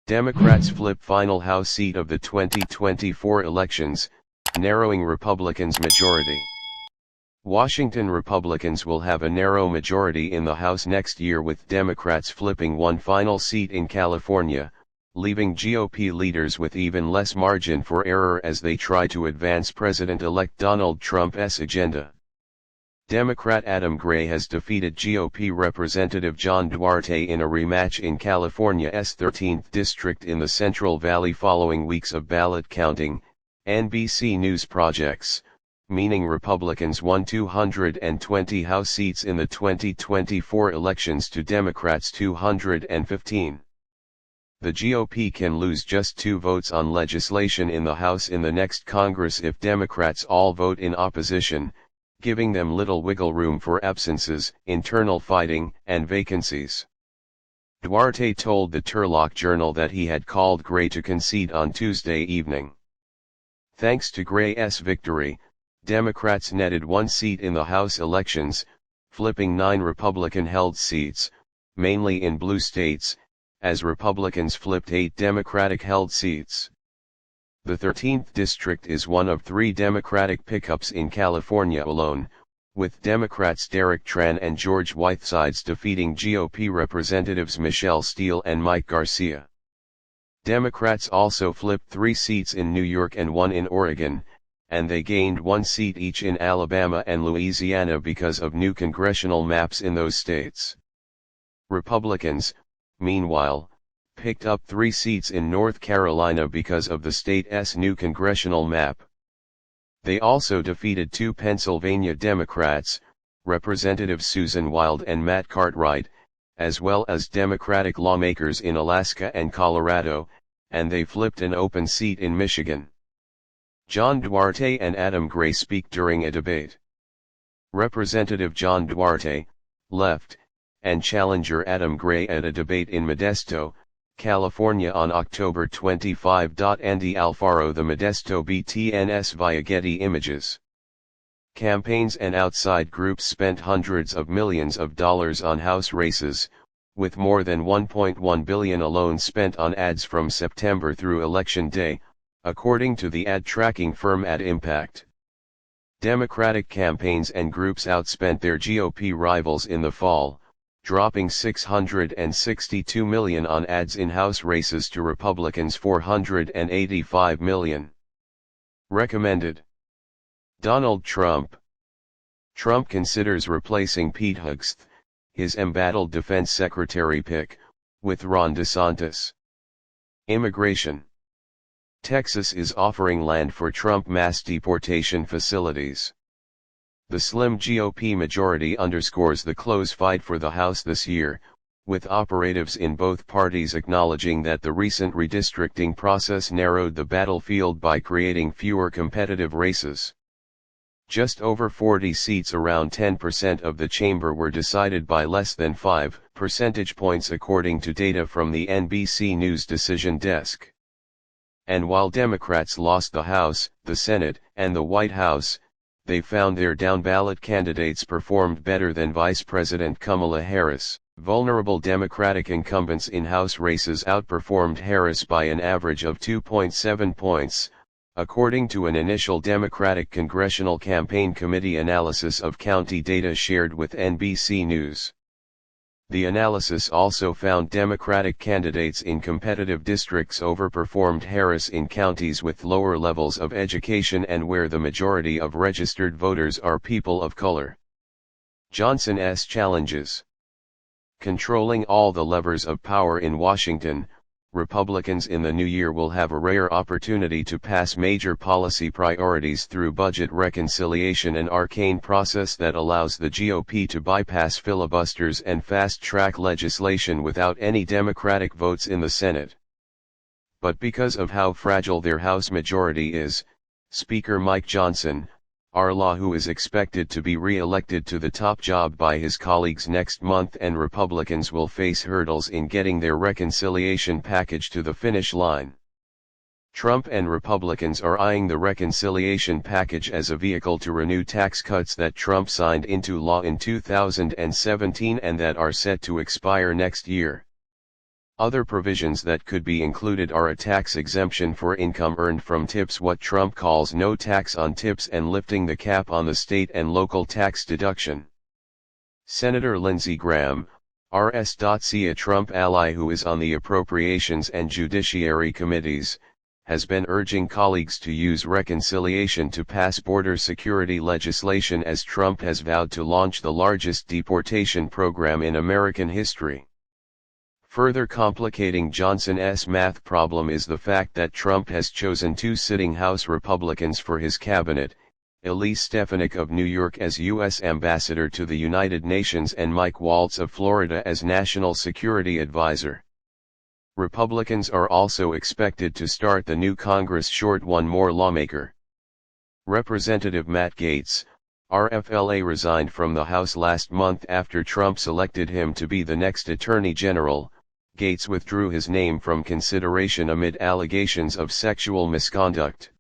Democrats flip final House seat of the 2024 elections, narrowing Republicans' majority. Washington Republicans will have a narrow majority in the House next year, with Democrats flipping one final seat in California, leaving GOP leaders with even less margin for error as they try to advance President-elect Donald Trump's agenda. Democrat Adam Gray has defeated GOP Representative John Duarte in a rematch in California's 13th District in the Central Valley following weeks of ballot counting, NBC News projects, meaning Republicans won 220 House seats in the 2024 elections to Democrats' 215. The GOP can lose just 2 votes on legislation in the House in the next Congress if Democrats all vote in opposition, giving them little wiggle room for absences, internal fighting, and vacancies. Duarte told the Turlock Journal that he had called Gray to concede on Tuesday evening. Thanks to Gray's victory, Democrats netted 1 seat in the House elections, flipping 9 Republican-held seats, mainly in blue states, as Republicans flipped 8 Democratic-held seats. The 13th District is one of 3 Democratic pickups in California alone, with Democrats Derek Tran and George Whitesides defeating GOP Representatives Michelle Steele and Mike Garcia. Democrats also flipped 3 seats in New York and 1 in Oregon, and they gained 1 seat each in Alabama and Louisiana because of new congressional maps in those states. Republicans, meanwhile, picked up 3 seats in North Carolina because of the state's new congressional map. They also defeated 2 Pennsylvania Democrats, Representatives Susan Wild and Matt Cartwright, as well as Democratic lawmakers in Alaska and Colorado, and they flipped an open seat in Michigan. John Duarte and Adam Gray speak during a debate. Representative John Duarte, left, and challenger Adam Gray at a debate in Modesto, California on October 25. Andy Alfaro, the Modesto BTNS via Getty Images. Campaigns and outside groups spent hundreds of millions of dollars on House races, with more than $1.1 billion alone spent on ads from September through Election Day, according to the ad tracking firm Ad Impact. Democratic campaigns and groups outspent their GOP rivals in the fall, dropping $662 million on ads in House races to Republicans' $485 million. Recommended. Donald Trump. Trump considers replacing Pete Hegseth, his embattled defense secretary pick, with Ron DeSantis. Immigration. Texas is offering land for Trump mass deportation facilities. The slim GOP majority underscores the close fight for the House this year, with operatives in both parties acknowledging that the recent redistricting process narrowed the battlefield by creating fewer competitive races. Just over 40 seats, around 10% of the chamber, were decided by less than 5 percentage points according to data from the NBC News decision desk. And while Democrats lost the House, the Senate, and the White House, they found their down-ballot candidates performed better than Vice President Kamala Harris. Vulnerable Democratic incumbents in House races outperformed Harris by an average of 2.7 points, according to an initial Democratic Congressional Campaign Committee analysis of county data shared with NBC News. The analysis also found Democratic candidates in competitive districts overperformed Harris in counties with lower levels of education and where the majority of registered voters are people of color. Johnson's challenges. Controlling all the levers of power in Washington, Republicans in the new year will have a rare opportunity to pass major policy priorities through budget reconciliation, an arcane process that allows the GOP to bypass filibusters and fast-track legislation without any Democratic votes in the Senate. But because of how fragile their House majority is, Speaker Mike Johnson, our who is expected to be re-elected to the top job by his colleagues next month, and Republicans will face hurdles in getting their reconciliation package to the finish line. Trump and Republicans are eyeing the reconciliation package as a vehicle to renew tax cuts that Trump signed into law in 2017 and that are set to expire next year. Other provisions that could be included are a tax exemption for income earned from tips, what Trump calls no tax on tips, and lifting the cap on the state and local tax deduction. Senator Lindsey Graham, RS.C., a Trump ally who is on the Appropriations and Judiciary Committees, has been urging colleagues to use reconciliation to pass border security legislation, as Trump has vowed to launch the largest deportation program in American history. Further complicating Johnson's math problem is the fact that Trump has chosen two sitting House Republicans for his cabinet, Elise Stefanik of New York as U.S. Ambassador to the United Nations and Mike Waltz of Florida as National Security Advisor. Republicans are also expected to start the new Congress short one more lawmaker. Representative Matt Gaetz, RFLA, resigned from the House last month after Trump selected him to be the next Attorney General. Gaetz withdrew his name from consideration amid allegations of sexual misconduct.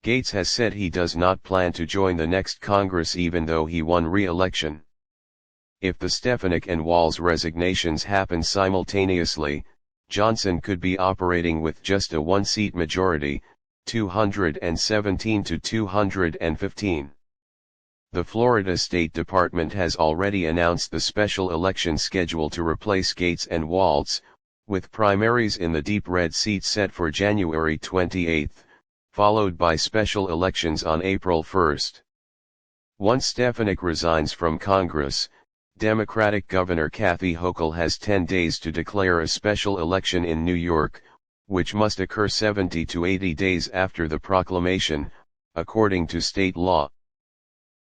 Gaetz has said he does not plan to join the next Congress even though he won re-election. If the Stefanik and Walz resignations happen simultaneously, Johnson could be operating with just a one-seat majority, 217 to 215. The Florida State Department has already announced the special election schedule to replace Gaetz and Waltz, with primaries in the deep red seat set for January 28, followed by special elections on April 1. Once Stefanik resigns from Congress, Democratic Governor Kathy Hochul has 10 days to declare a special election in New York, which must occur 70 to 80 days after the proclamation, according to state law.